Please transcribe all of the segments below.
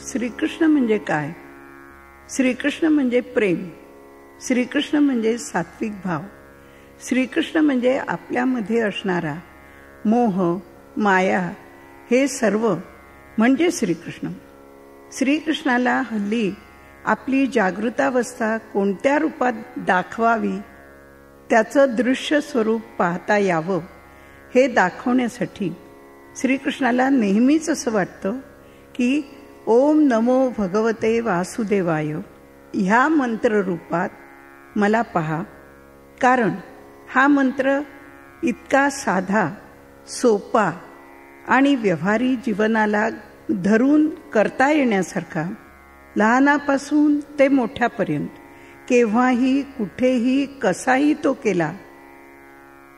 श्रीकृष्ण म्हणजे काय? श्रीकृष्ण म्हणजे प्रेम, श्रीकृष्ण म्हणजे सात्विक भाव, श्रीकृष्ण म्हणजे आपल्यामध्ये असणारा मोह, माया हे सर्व म्हणजे श्रीकृष्ण. श्रीकृष्णाला हल्ली आपली जागृतावस्था कोणत्या रूपात दाखवावी, त्याचं दृश्य स्वरूप पाहता यावं हे दाखवण्यासाठी श्रीकृष्णाला नेहमीच असं वाटतं की ओम नमो भगवते वासुदेवाय ह्या मंत्र रूपात मला पहा. कारण हा मंत्र इतका साधा, सोपा आणि व्यवहारी जीवनाला धरून करता येण्यासारखा, लहानापासून ते मोठ्यापर्यंत केव्हाही कुठेही कसाही तो केला,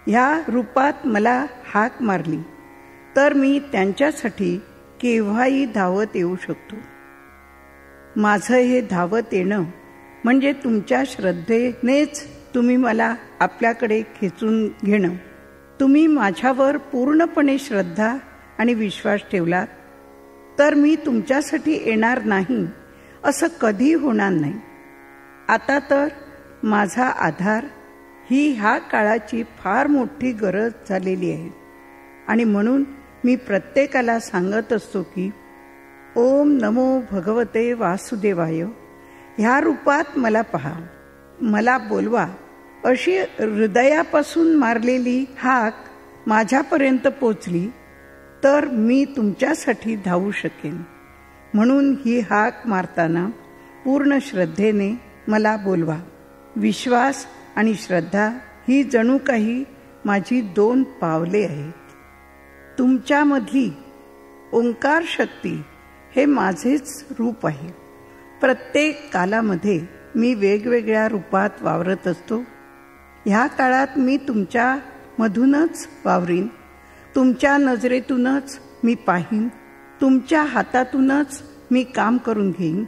ह्या रूपात मला हाक मारली तर मी त्यांच्यासाठी केव्हाही धावत येऊ शकतो. माझं हे धावत येणं म्हणजे तुमच्या श्रद्धेनेच तुम्ही मला आपल्याकडे खेचून घेणं. तुम्ही माझ्यावर पूर्णपणे श्रद्धा आणि विश्वास ठेवलात तर मी तुमच्यासाठी येणार नाही असं कधी होणार नाही. आता तर माझा आधार ही ह्या काळाची फार मोठी गरज झालेली आहे आणि म्हणून मी प्रत्येकाला सांगत असतो की ओम नमो भगवते वासुदेवाय ह्या रूपात मला पहा, मला बोलवा. अशी हृदयापासून मारलेली हाक माझ्यापर्यंत पोचली तर मी तुमच्यासाठी धावू शकेन. म्हणून ही हाक मारताना पूर्ण श्रद्धेने मला बोलवा. विश्वास आणि श्रद्धा ही जणू काही माझी 2 पावले आहेत. तुमच्यामधली ओंकार शक्ती हे माझेच रूप आहे. प्रत्येक कालामध्ये मी वेगवेगळ्या रूपात वावरत असतो. ह्या काळात मी तुमच्या मधूनच वावरीन, तुमच्या नजरेतूनच मी पाहीन, तुमच्या हातातूनच मी काम करून घेईन.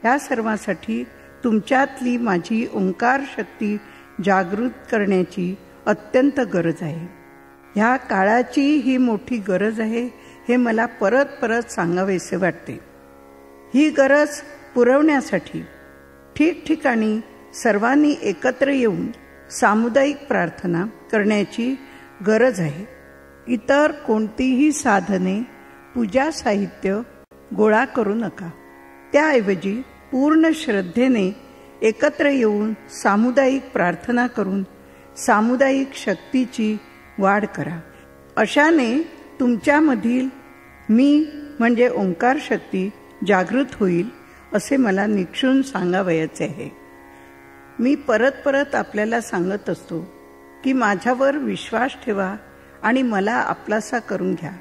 ह्या सर्वांसाठी तुमच्यातली माझी ओंकार शक्ती जागृत करण्याची अत्यंत गरज आहे. ह्या काळाची ही मोठी गरज आहे हे मला परत परत सांगावेसे वाटते. ही गरज पुरवण्यासाठी ठिकठिकाणी सर्वांनी एकत्र येऊन सामुदायिक प्रार्थना करण्याची गरज आहे. इतर कोणतीही साधने, पूजा साहित्य गोळा करू नका. त्याऐवजी पूर्ण श्रद्धेने एकत्र येऊन सामुदायिक प्रार्थना करून सामुदायिक शक्तीची वाढ करा. अशाने तुमच्यामधील मी म्हणजे ओंकार शक्ती जागृत होईल असे मला निक्षून सांगावयाचे आहे. मी परत परत आपल्याला सांगत असतो की माझ्यावर विश्वास ठेवा आणि मला आपलासा करून घ्या.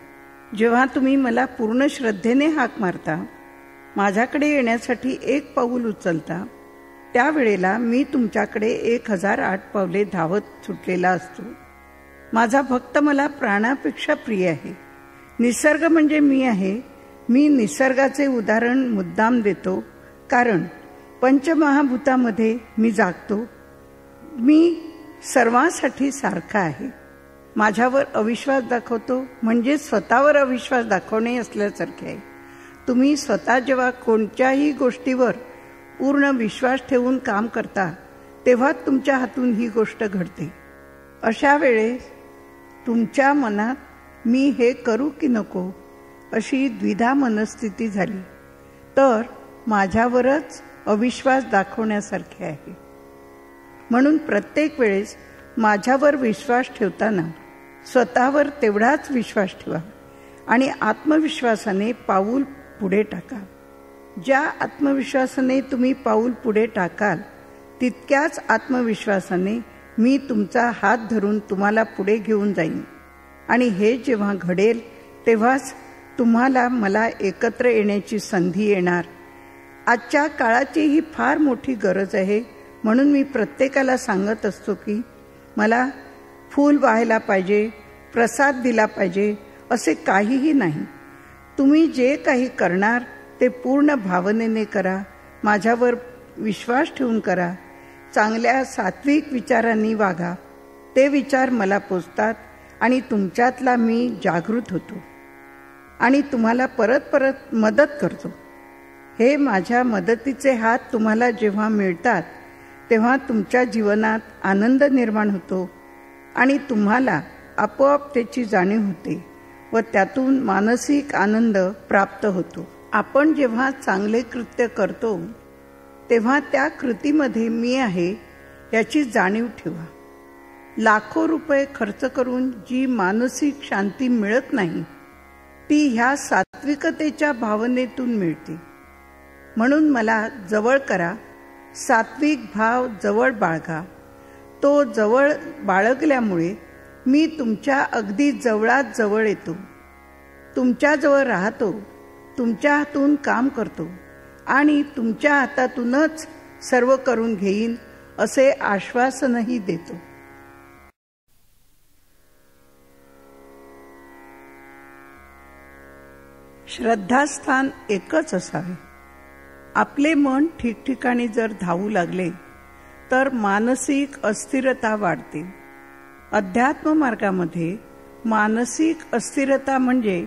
जेव्हा तुम्ही मला पूर्ण श्रद्धेने हाक मारता, माझ्याकडे येण्यासाठी 1 पाऊल उचलता, त्यावेळेला मी तुमच्याकडे 1008 पावले धावत सुटलेला असतो. माझा भक्त मला प्राणापेक्षा प्रिय आहे. निसर्ग म्हणजे मी आहे. मी निसर्गाचे उदाहरण मुद्दाम देतो कारण पंचमहाभूतामध्ये मी जागतो. मी सर्वांसाठी सारखा आहे. माझ्यावर अविश्वास दाखवतो म्हणजे स्वतःवर अविश्वास दाखवणे असल्यासारखे आहे. तुम्ही स्वतः जेव्हा कोणत्याही गोष्टीवर पूर्ण विश्वास ठेवून काम करता तेव्हा तुमच्या हातून ही गोष्ट घडते. अशा वेळेस तुमच्या मनात मी हे करू की नको अशी द्विधा मनस्थिती झाली तर माझ्यावरच अविश्वास दाखवण्यासारखे आहे. म्हणून प्रत्येक वेळेस माझ्यावर विश्वास ठेवताना स्वतःवर तेवढाच विश्वास ठेवा आणि आत्मविश्वासाने पाऊल पुढे टाका. ज्या आत्मविश्वासाने तुम्ही पाऊल पुढे टाकाल तितक्याच आत्मविश्वासाने मी तुमचा हात धरून तुम्हाला पुढे घेऊन जाईन आणि हे जेव्हा घडेल तेव्हाच तुम्हाला मला एकत्र येण्याची संधी येणार. आजच्या काळाची ही फार मोठी गरज आहे. म्हणून मी प्रत्येकाला सांगत असतो की मला फूल वाहायला पाहिजे, प्रसाद दिला पाहिजे असे काहीही नाही. तुम्ही जे काही करणार ते पूर्ण भावनेने करा, माझ्यावर विश्वास ठेवून करा, चांगल्या सात्विक विचारांनी वागा. ते विचार मला पोचतात आणि तुमच्यातला मी जागृत होतो आणि तुम्हाला परत परत मदत करतो. हे माझ्या मदतीचे हात तुम्हाला जेव्हा मिळतात तेव्हा तुमच्या जीवनात आनंद निर्माण होतो आणि तुम्हाला आपोआप त्याची जाणीव होते व त्यातून मानसिक आनंद प्राप्त होतो. आपण जेव्हा चांगले कृत्य करतो तेव्हा त्या कृतीमध्ये मी आहे याची जाणीव ठेवा. लाखो रुपये खर्च करून जी मानसिक शांती मिळत नाही ती ह्या सात्विकतेच्या भावनेतून मिळते. म्हणून मला जवळ करा, सात्विक भाव जवळ बाळगा. तो जवळ बाळगल्यामुळे मी तुमच्या अगदी जवळात जवळ येतो, तुमच्याजवळ राहतो, तुमच्या हातून काम करतो आणि तुमच्या हातातूनच सर्व करून घेईन असे आश्वासनही देतो. श्रद्धास्थान एकच असावे. आपले मन ठिकठिकाणी जर धावू लागले तर मानसिक अस्थिरता वाढते. अध्यात्म मार्गामध्ये मानसिक अस्थिरता म्हणजे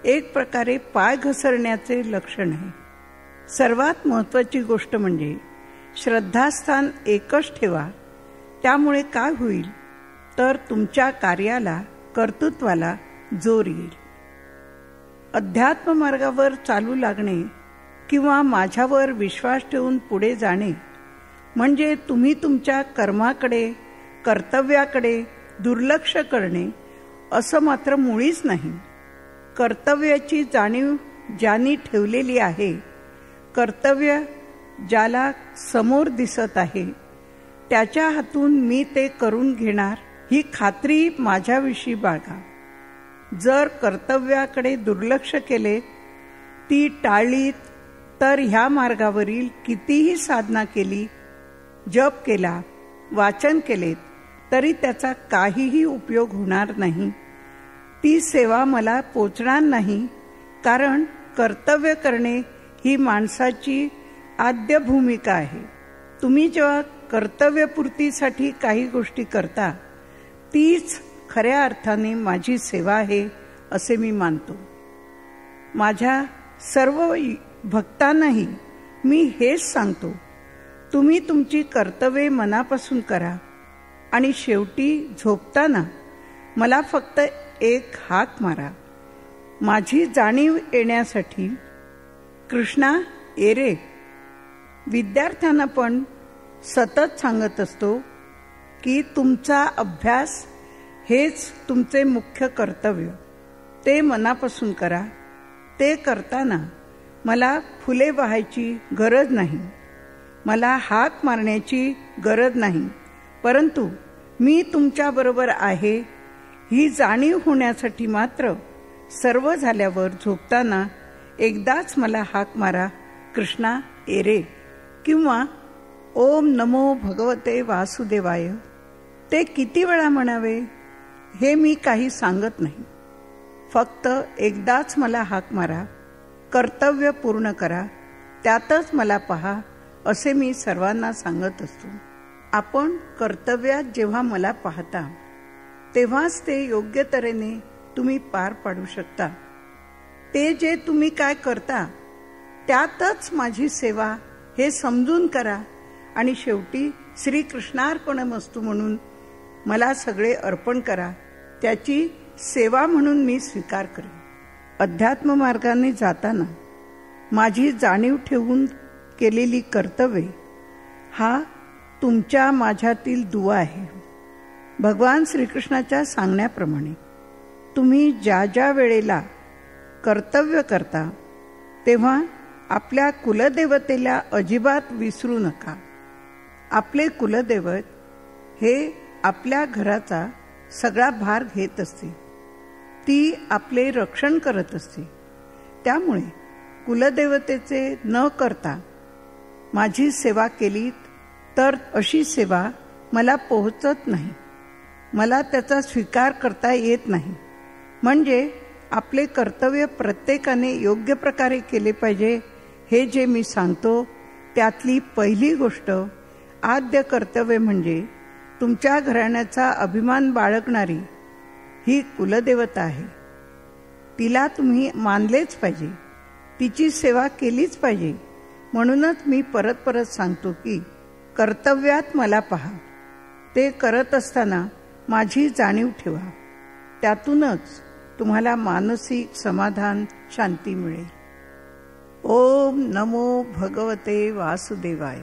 एक प्रकारे पाय घसरण्याचे लक्षण आहे. सर्वात महत्त्वाची गोष्ट म्हणजे श्रद्धास्थान एकच ठेवा. त्यामुळे काय होईल तर तुमच्या कार्याला, कर्तृत्वाला जोर येईल. अध्यात्म मार्गावर चालू लागणे किंवा माझ्यावर विश्वास ठेवून पुढे जाणे म्हणजे तुम्ही तुमच्या कर्माकडे, कर्तव्याकडे दुर्लक्ष करणे असं मात्र मुळीच नाही. कर्तव्याची जाणीव ज्यांनी ठेवलेली आहे, कर्तव्य ज्याला समोर दिसत आहे त्याच्या हातून मी ते करून घेणार ही खात्री माझ्याविषयी बाळगा. जर कर्तव्याकडे दुर्लक्ष केले, ती टाळलीत तर ह्या मार्गावरील कितीही साधना केली, जप केला, वाचन केलेत तरी त्याचा काहीही उपयोग होणार नाही. ती सेवा मला पोचणार नाही. कारण कर्तव्य करणे ही माणसाची आद्य भूमिका आहे. तुम्ही जेव्हा कर्तव्यपूर्तीसाठी काही गोष्टी करता तीच खऱ्या अर्थाने माझी सेवा आहे असे मी मानतो. माझ्या सर्व भक्तांनाही मी हेच सांगतो, तुम्ही तुमची कर्तव्ये मनापासून करा आणि शेवटी झोपताना मला फक्त एक हाक मारा. माझी जाणीव येण्यासाठी कृष्णा ये रे. विद्यार्थ्यांना पण सतत सांगत असतो की तुमचा अभ्यास हेच तुमचे मुख्य कर्तव्य. ते मनापासून करा. ते करताना मला फुले वाहायची गरज नाही, मला हाक मारण्याची गरज नाही, परंतु मी तुमच्याबरोबर आहे ही जाणीव होण्यासाठी मात्र सर्व झाल्यावर झोपताना एकदाच मला हाक मारा, कृष्णा ये रे, किंवा ओम नमो भगवते वासुदेवाय. ते किती वेळा म्हणावे हे मी काही सांगत नाही. फक्त एकदाच मला हाक मारा, कर्तव्य पूर्ण करा, त्यातच मला पहा असे मी सर्वांना सांगत असतो. आपण कर्तव्यात जेव्हा मला पाहता तेव्हाच ते योग्य तऱ्हेने तुम्ही पार पाडू शकता. ते जे तुम्ही काय करता त्यातच माझी सेवा हे समजून करा आणि शेवटी श्रीकृष्णार्पणमस्तु म्हणून मला सगळे अर्पण करा. त्याची सेवा म्हणून मी स्वीकार करेन. अध्यात्म मार्गाने जाताना माझी जाणीव ठेवून केलेली कर्तव्ये हा तुमच्या माझ्यातील दुवा आहे. भगवान श्रीकृष्णाच्या सांगण्याप्रमाणे तुम्ही ज्या ज्या वेळेला कर्तव्य करता तेव्हा आपल्या कुलदेवतेला अजिबात विसरू नका. आपले कुलदैवत हे आपल्या घराचा सगळा भार घेत असते, ती आपले रक्षण करत असते. त्यामुळे कुलदेवतेचे न करता माझी सेवा केली तर अशी सेवा मला पोहोचत नाही, मला त्याचा स्वीकार करता येत नाही. म्हणजे आपले कर्तव्य प्रत्येकाने योग्य प्रकारे केले पाहिजे हे जे मी सांगतो त्यातली पहिली गोष्ट, आद्य कर्तव्य म्हणजे तुमच्या घराण्याचा अभिमान बाळगणारी ही कुलदेवता आहे. तिला तुम्ही मानलेच पाहिजे, तिची सेवा केलीच पाहिजे. म्हणूनच मी परत परत सांगतो की कर्तव्यात मला पहा. ते करत असताना माझी जाणीव ठेवा. त्यातूनच तुम्हाला मानसिक समाधान, शांती मिळेल. ओम नमो भगवते वासुदेवाय.